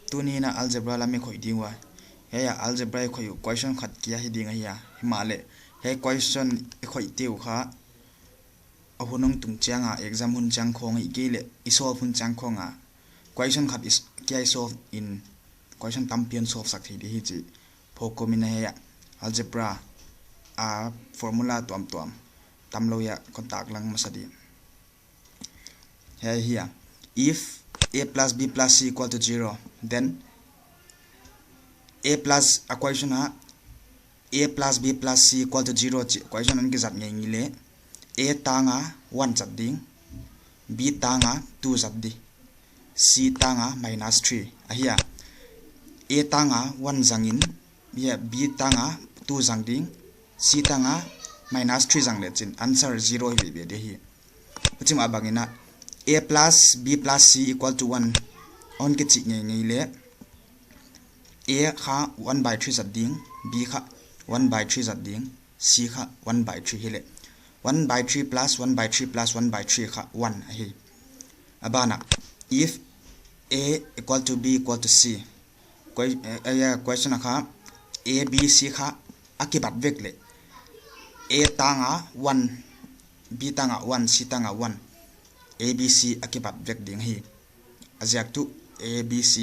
tu ni na algebra la me khoi dingwa he ya algebra khoi question khat kia hi ding ya himale he question khoi tiu kha ahunung tung changa exam hun chang khong i gele i solve hun chang khonga question khat is kia solve in question tampion solve sak thi hi chi phokomina he ya algebra a formula tom tamlo ya kontak lang masadi here if a plus b plus c equal to 0 then a plus equation a plus b plus c equal to 0 equation an ki zat ngai ngile a tanga 1 zat ding b tanga 2 zat di c tanga minus 3 here a tanga 1 zangin b tanga 2 zang ding c tanga minus 3 zang le chin answer 0 hi be de hi uchim abangina a plus b plus c equal to 1 on ke chi ngai le a kha 1/3 zat ding b kha 1/3 zat ding c kha 1/3 hi le 1/3 plus 1/3 plus 1/3 kha 1 hi abana if a equal to b equal to c question kha a b c kha akibat vek le a tanga 1 b tanga 1 c tanga 1 a b c akibat vek ding hi azyak tu a b c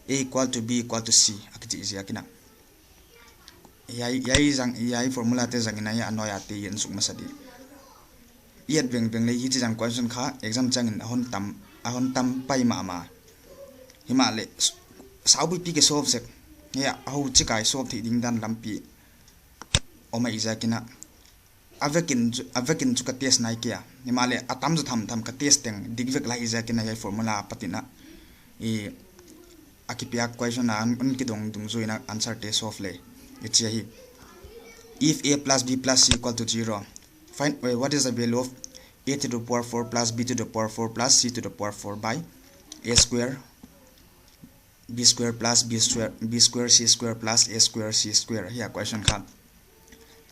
a equal to b equal to c akiti izakina yai formula te zangina ya anoya te yen suk masadi yet beng le hi jang question kha exam changin ahon tam pai ma himale saubi pi ke solve sek ya ahu chikai solve thi ding dan lampi oma izakina avekin chu ka test nai kia himale atam ju tham ka test teng digvek la izakina yai formula patina e akipia question an ki dong zoina answer te solve le it's hi if a plus b plus c equal to 0 find what is the value of a to the power 4 plus b to the power 4 plus c to the power 4 by a square b square plus b square c square plus a square c square here question khan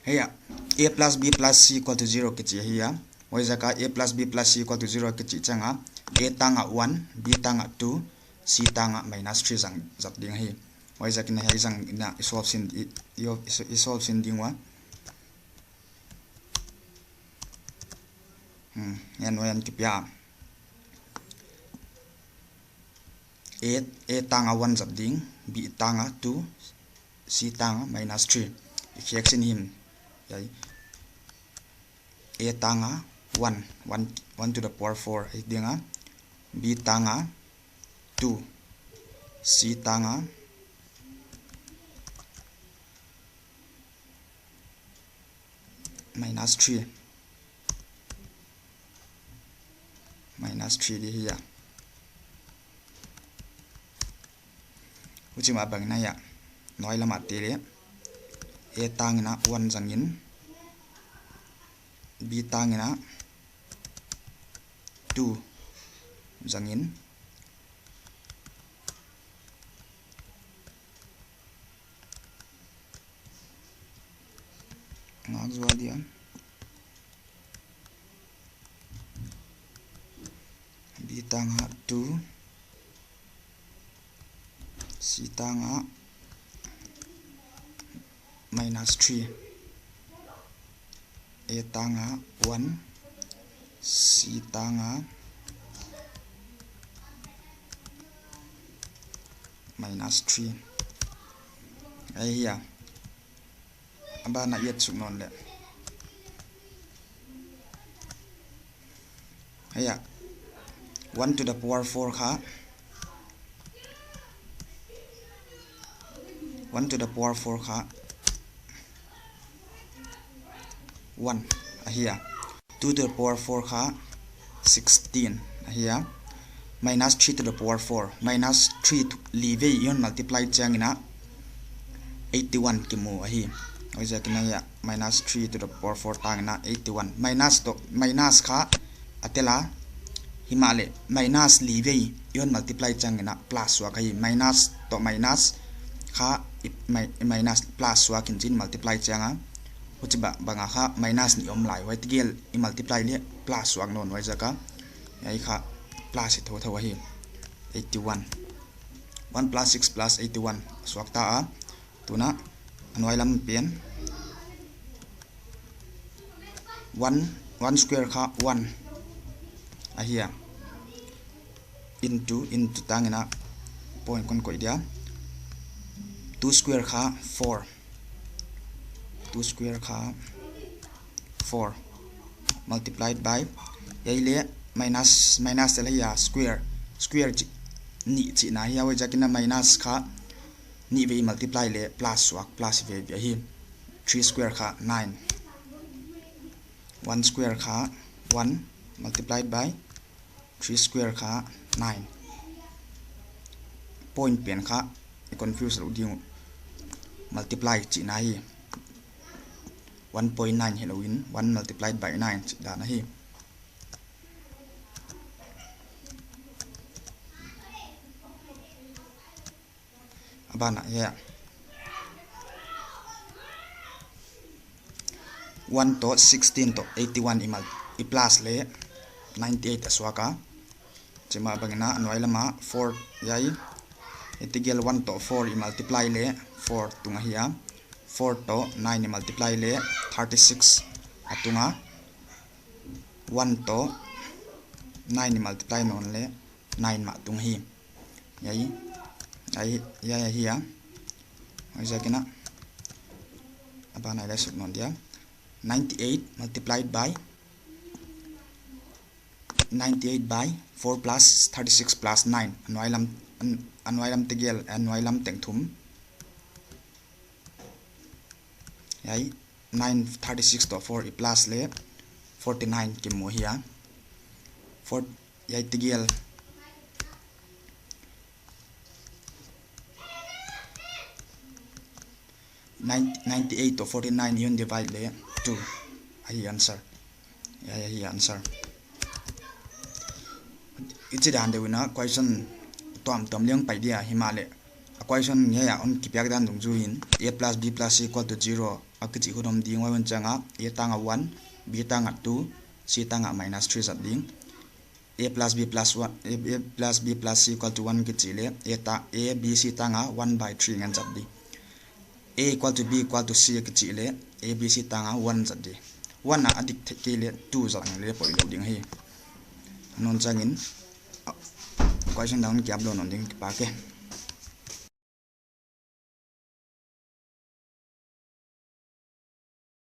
here a plus b plus c equal to 0 kichi here wajaka a plus b plus c equal to 0 kichi changa a tanga 1 b tanga 2 c tanga minus 3 jang zat ding hi wajak na hai jang ina solve sin dingwa yan wayan tipya a tanga 1 zat ding b tanga 2 c tanga minus 3 reaction him yai a tanga 1 to the power 4 ai dinga b tanga 2 c tanga minus 3 di hiya uchima bangna ya noi lama tele a tangina 1 zangin b tangina 2 zangin ngak zwa dia b tanga 2 c tanga minus 3 a tanga 1 c tanga minus 3 ai ya abana yet suk non le aya 1 to the power 4 kha 1 to the power 4 kha 1 here 2 to the power 4 kha 16 here minus 3 to the power 4 minus 3 leave yon multiply changina 81 kimu hi oja kina ya minus 3 to the power 4 tangina 81 minus kha atela himale minus leave yon multiply changina plus wa kai minus to minus kha minus plus wa kinjin multiply changa uchiba banga kha minus ni omlai wai tigel I multiply le plus wa non wai jaka ai kha plus tho tho hi 81 1 plus 6 plus 81 suak ta a tuna anwai lam pian 1 square kha 1 a here into tangina point kon ko dia 2 square kha 4 2 square kha 4 multiplied by yaile minus la ya square ni chi na ya we jakina minus kha ni ve multiply le plus swak plus ve hi 3 square kha 9 1 square kha 1 multiplied by 3 square kha 9 point pen kha confuse lo ding multiply chi na hi 1.9 Halloween 1 multiplied by 9 da na hi abana ya 1 to 16 to 81 i plus le 98 aswaka chema bangina anwai lama 4 yai etigel 1 to 4 i multiply le 4 tunga hiya 4 to 9 i multiply le 36 atunga 1 to 9 i multiply non le 9 ma tung hi yai ya hiya jakina abana ile sub non dia 98 multiplied by 4 plus 36 plus 9 anwai lam tegel anwai lam tengthum yai 9 36 to 4 i plus le 49 ki mo hiya 4 yai tegel 98 to 49 yun divide le 2 hi answer hi answer ichi dan de wina question tom leng pai dia himale question nya ya on kipyak dan dung ju hin a plus b plus c equal to 0 akchi hudom ding wa changa a tanga 1 b tanga 2 c tanga minus 3 zat ding a plus b plus 1 a plus b plus c equal to 1 ki chile a b c tanga 1 by 3 ngan zat di a equal to b equal to c ki chile a b c tanga 1 zat di 1 na adik ke le 2 zat le poi lo ding hi non changin question down ki upload on ding pa ke